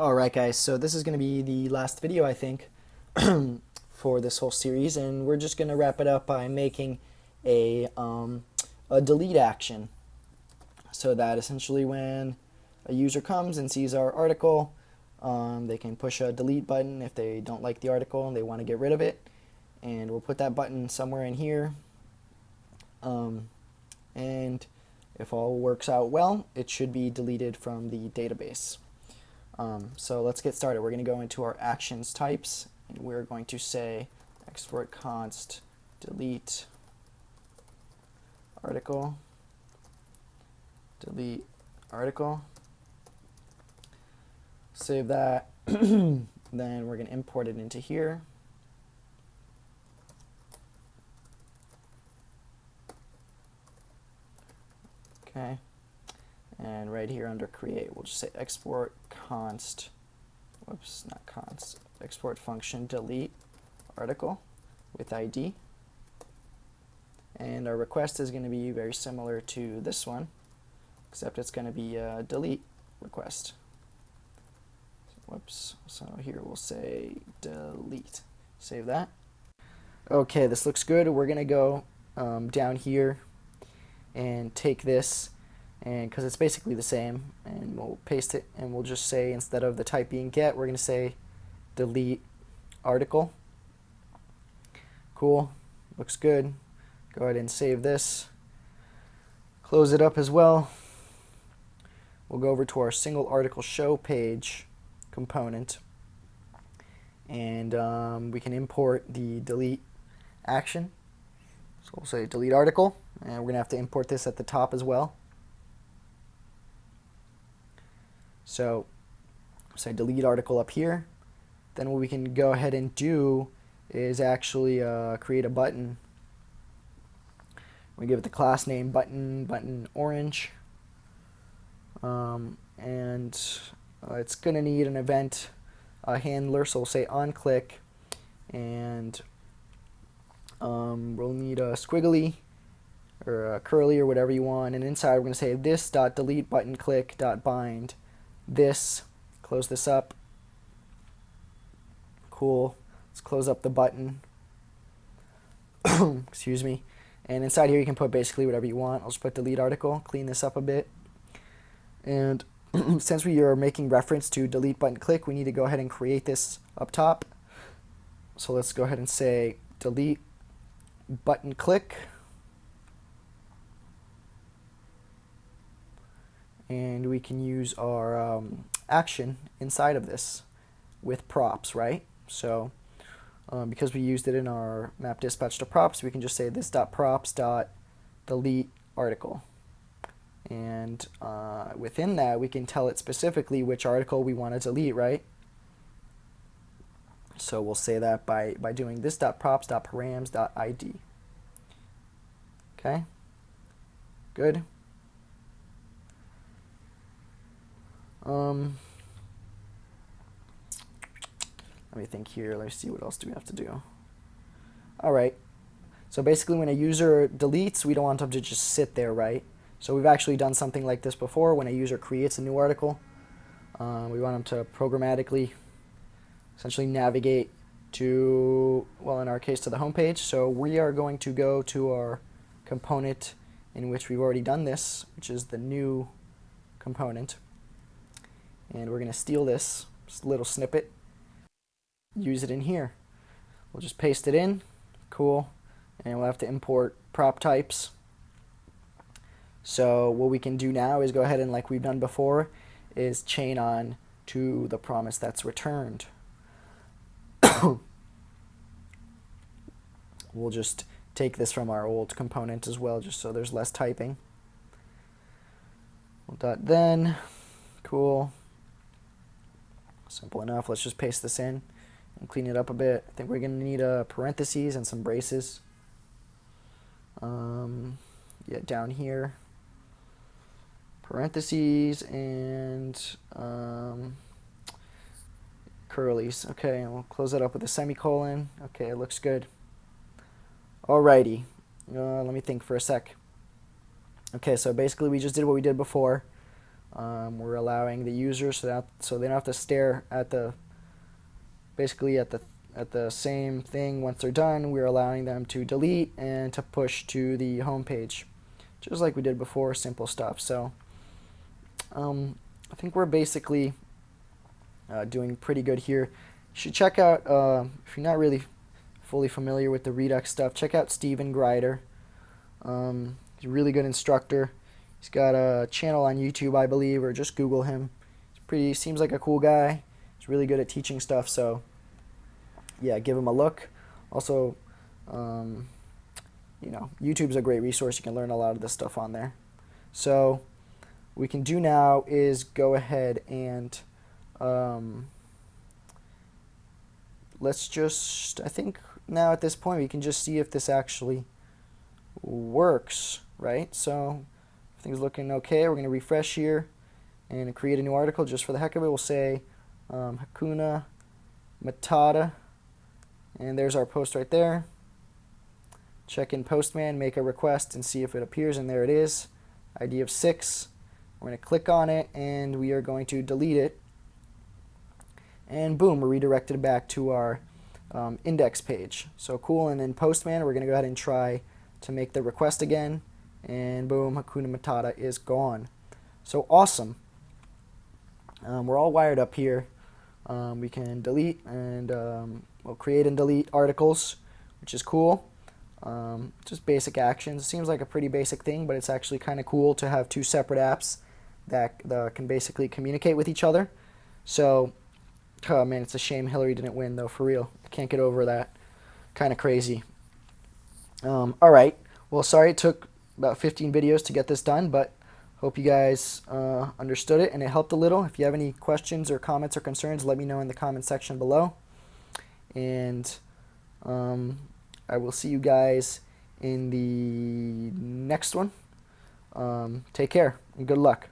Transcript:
Alright guys, so this is going to be the last video I think for this whole series, and we're just going to wrap it up by making a delete action, so that essentially when a user comes and sees our article, they can push a delete button if they don't like the article and they want to get rid of it, and we'll put that button somewhere in here, and if all works out well, it should be deleted from the database. So let's get started. We're going to go into our actions types, and we're going to say export const delete article, delete article. Save that. Then we're going to import it into here. Okay. And right here under create, we'll just say export const, whoops, not const, export function delete article with ID. And our request is going to be very similar to this one, except it's going to be a delete request. Whoops, so here we'll say delete. Save that. Okay, this looks good. We're going to go down here and take this, and because it's basically the same, and we'll paste it, and we'll just say, instead of the type being get, we're going to say delete article. Cool, looks good. Go ahead and save this, close it up as well. We'll go over to our single article show page component, and we can import the delete action. So we'll say delete article, and we're going to have to import this at the top as well. So say delete article up here. Then what we can go ahead and do is actually create a button. We give it the class name button orange, and it's going to need an event handler, so we'll say on click, and we'll need a squiggly or a curly or whatever you want, and inside we're going to say this.delete button click.bind this. Close this up. Cool. Let's close up the button. Excuse me. And inside here you can put basically whatever you want. I'll just put delete article, clean this up a bit. And since we are making reference to delete button click, we need to go ahead and create this up top. So let's go ahead and say delete button click. And we can use our action inside of this with props, right? So because we used it in our map dispatch to props, we can just say this.props.delete article. And within that, we can tell it specifically which article we want to delete, right? So we'll say that by doing this.props.params.id. Okay, good. Let me think here. Let's see, what else do we have to do? Alright, so basically when a user deletes, we don't want them to just sit there, right? So we've actually done something like this before. When a user creates a new article, we want them to programmatically essentially navigate to, well, in our case, to the home page. So we are going to go to our component in which we've already done this, which is the new component. And we're going to steal this little snippet, use it in here. We'll just paste it in. Cool. And we'll have to import prop types. So what we can do now is go ahead and, like we've done before, is chain on to the promise that's returned. We'll just take this from our old component as well, just so there's less typing. We'll dot then. Cool. Simple enough. Let's just paste this in and clean it up a bit. I think we're going to need a parentheses and some braces. Yeah, down here. Parentheses and curlies. Okay, and we'll close that up with a semicolon. Okay, it looks good. Alrighty. Let me think for a sec. Okay, so basically we just did what we did before. We're allowing the user so they don't have to stare at the same thing once they're done. We're allowing them to delete and to push to the home page, just like we did before. Simple stuff. So I think we're basically doing pretty good here. You should check out, if you're not really fully familiar with the Redux stuff, check out Steven Grider. He's a really good instructor. He's got a channel on YouTube, I believe, or just Google him. Seems like a cool guy. He's really good at teaching stuff, so yeah, give him a look. Also, YouTube's a great resource. You can learn a lot of this stuff on there. So what we can do now is go ahead and let's just, I think now at this point we can just see if this actually works, right? So everything's looking okay. We're going to refresh here and create a new article just for the heck of it. We'll say Hakuna Matata, and there's our post right there. Check in Postman, make a request, and see if it appears, and there it is. ID of 6. We're going to click on it, and we are going to delete it. And boom, we're redirected back to our index page. So cool, and then Postman, we're going to go ahead and try to make the request again, and boom, Hakuna Matata is gone. So awesome. We're all wired up here. We can delete and we'll create and delete articles, which is cool. Just basic actions. It seems like a pretty basic thing, but it's actually kind of cool to have two separate apps that can basically communicate with each other. So, oh man, it's a shame Hillary didn't win, though, for real. I can't get over that. Kind of crazy. All right. Well, sorry it took about 15 videos to get this done, but hope you guys understood it and it helped a little. If you have any questions or comments or concerns, let me know in the comment section below. And I will see you guys in the next one. Take care and good luck.